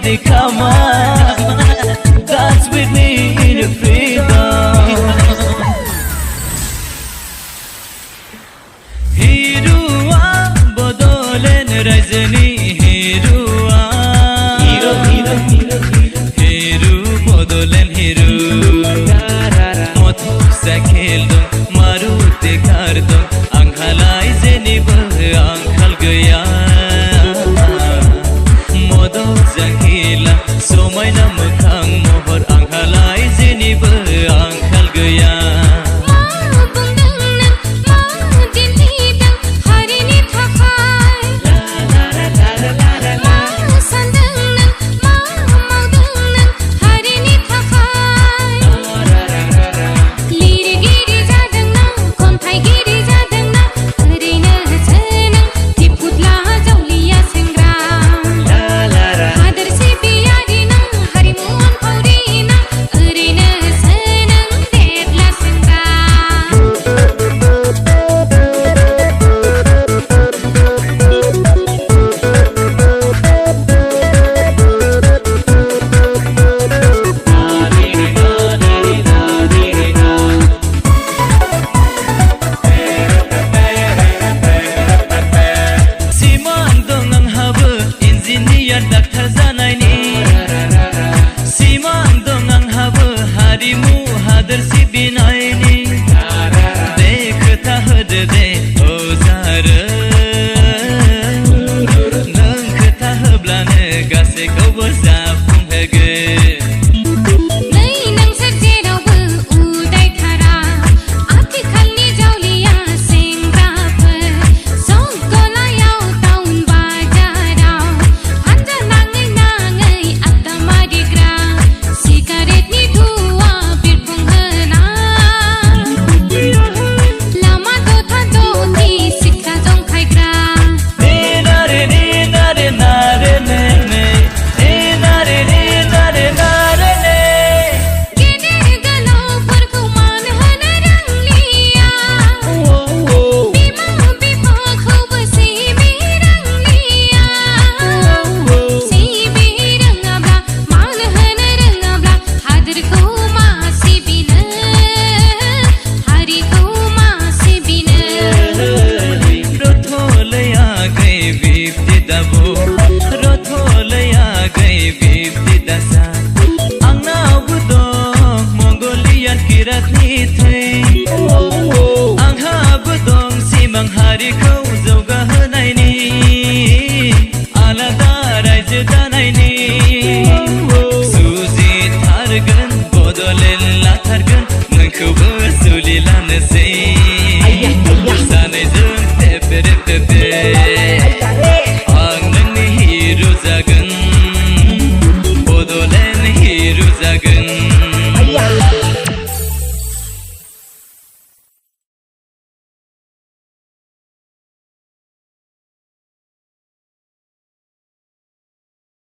they come on, dance with me in freedom. Hirua bodolen rajni hirua, hiru bodolen hiru. Motu sakhildum marute kardum, anghalai zeniba anghal gaya. Modok zakila somai namukhang mohor anghalai zeniba anghal gaya. Daktar zanayni Simang dong ang haba harimu hadir si binayni Dekhta hade de ozara Nangkhta hablane gase kau zapung hage Hari kau jauga hanayni alada raijyo janayni suji thargan bodolen lathargan nangkhaubo suli lanose